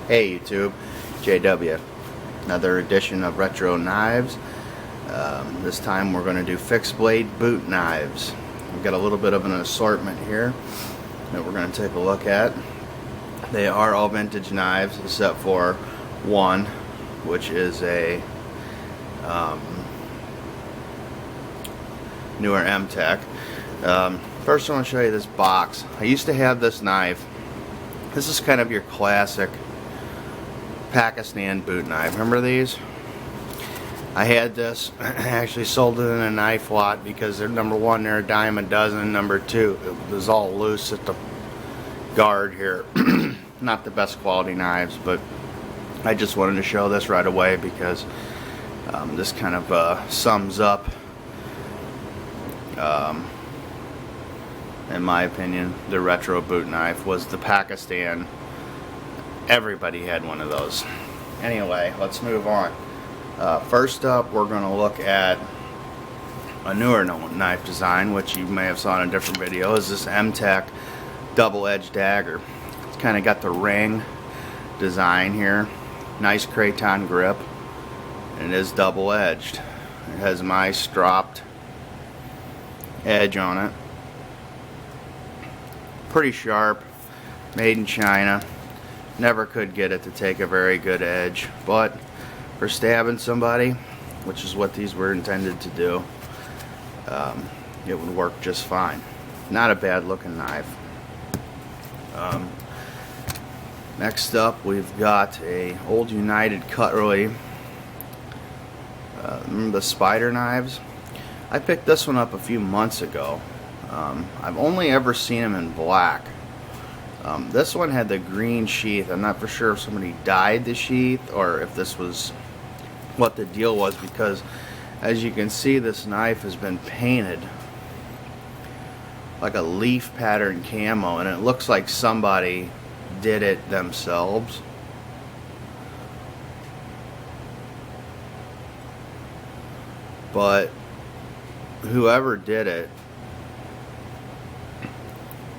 Hey YouTube, JW. Another edition of Retro Knives. This time we're going to do fixed blade boot knives. We've got a little bit of an assortment here that we're going to take a look at. They are all vintage knives except for one, which is a newer M-Tech. First I want to show you this box. I used to have this knife. This is kind of your classic Pakistan boot knife. Remember these? I had this. I actually sold it in a knife lot because they're, number one, they're a dime a dozen. Number two, it was all loose at the guard here. Not the best quality knives, but I just wanted to show this right away because this kind of sums up, in my opinion, the retro boot knife was the Pakistan. Everybody had one of those. Anyway, let's move on. First up, we're going to look at a newer knife design, which you may have saw in a different video, is this M-Tech double-edged dagger. It's kind of got the ring design here. Nice craton grip. And it is double-edged. It has my stropped edge on it. Pretty sharp. Made in China. Never could get it to take a very good edge, but for stabbing somebody, which is what these were intended to do, it would work just fine. Not a bad looking knife. Next up, we've got a Old United cutlery. Remember the spider knives? I picked this one up a few months ago. I've only ever seen them in black. This one had the green sheath. I'm not for sure if somebody dyed the sheath or if this was what the deal was, because as you can see, this knife has been painted like a leaf pattern camo, and it looks like somebody did it themselves. But whoever did it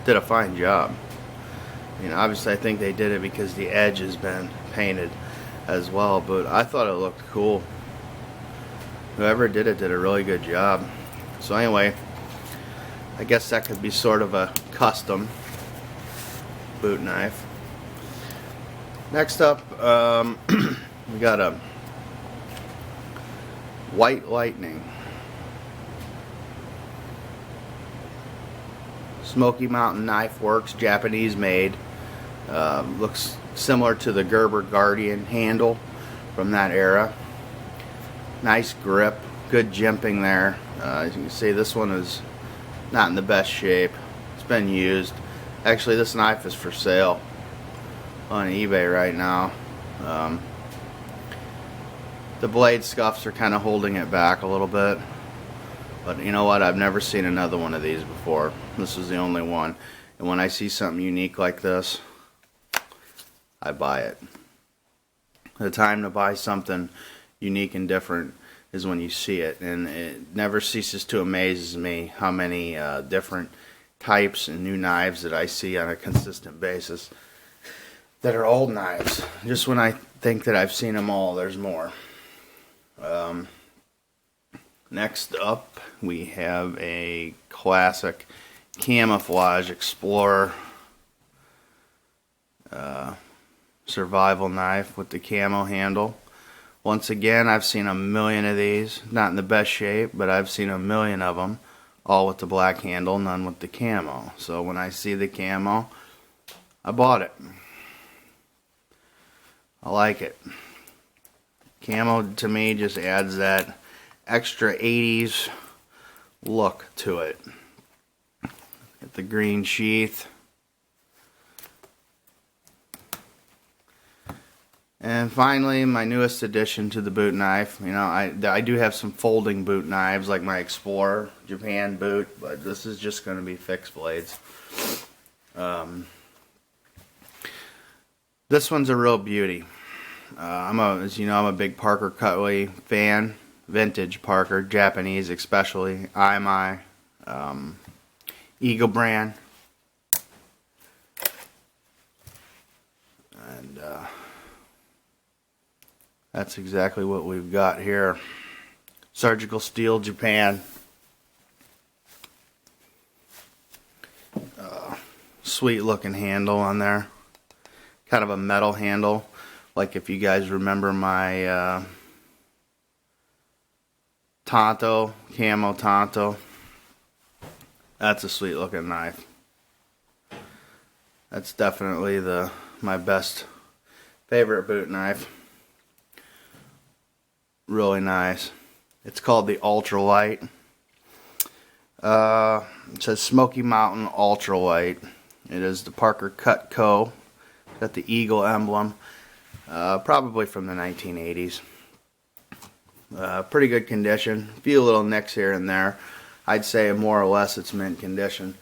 did a fine job. You know, obviously I think they did it because the edge has been painted as well, but I thought it looked cool. Whoever did it did a really good job. So anyway, I guess that could be sort of a custom boot knife. Next up, we got a White Lightning Smoky Mountain Knife Works, Japanese made. Looks similar to the Gerber Guardian handle from that era. Nice grip, good jimping there. As you can see, this one is not in the best shape. It's been used. Actually, this knife is for sale on eBay right now. The blade scuffs are kind of holding it back a little bit. But you know what? I've never seen another one of these before. This is the only one. And when I see something unique like this, I buy it. The time to buy something unique and different is when you see it. And it never ceases to amaze me how many different types and new knives that I see on a consistent basis that are old knives. Just when I think that I've seen them all, there's more. Next up, we have a classic camouflage explorer survival knife with the camo handle. Once again, I've seen a million of these. Not in the best shape, but I've seen a million of them, all with the black handle, none with the camo. So when I see the camo, I bought it. I like it. Camo to me just adds that extra 80s look to it. Get the green sheath. And finally, my newest addition to the boot knife. You know, I do have some folding boot knives like my Explorer Japan boot, but this is just going to be fixed blades. This one's a real beauty. As you know, I'm a big Parker cutlery fan. Vintage Parker, Japanese especially. IMI, Eagle brand. And That's exactly what we've got here. Surgical steel, Japan. Sweet looking handle on there. Kind of a metal handle. Like if you guys remember my Tonto, camo Tonto. That's a sweet looking knife. That's definitely my best favorite boot knife. Really nice. It's called the Ultralight. It says Smoky Mountain Ultralight. It is the Parker Cutco. Got the eagle emblem. Probably from the 1980s. Pretty good condition. A few little nicks here and there. I'd say more or less it's mint condition.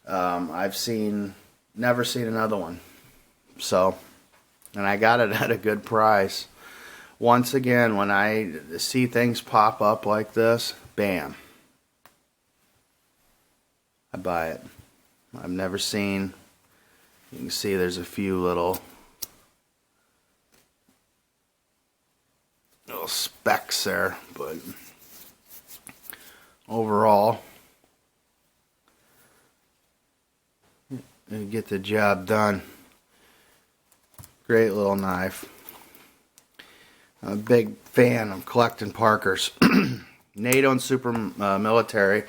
I've never seen another one. So, and I got it at a good price. Once again, when I see things pop up like this, bam, I buy it. I've never seen, you can see there's a few little specks there, but overall, you get the job done. Great little knife. I'm a big fan of collecting Parkers. NATO and Super Military,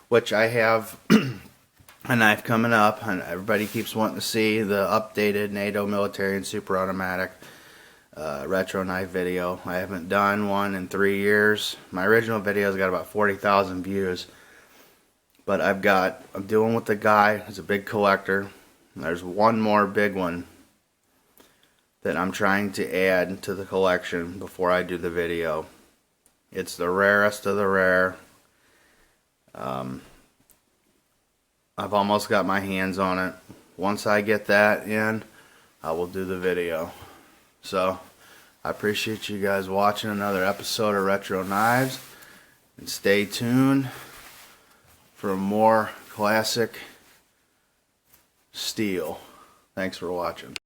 which I have a knife coming up, and everybody keeps wanting to see the updated NATO Military and Super Automatic retro knife video. I haven't done one in 3 years. My original video's got about 40,000 views. But I'm doing with the guy who's a big collector. There's one more big one that I'm trying to add to the collection before I do the video. It's the rarest of the rare. I've almost got my hands on it. Once I get that in, I will do the video. So, I appreciate you guys watching another episode of Retro Knives. And stay tuned for more classic steel. Thanks for watching.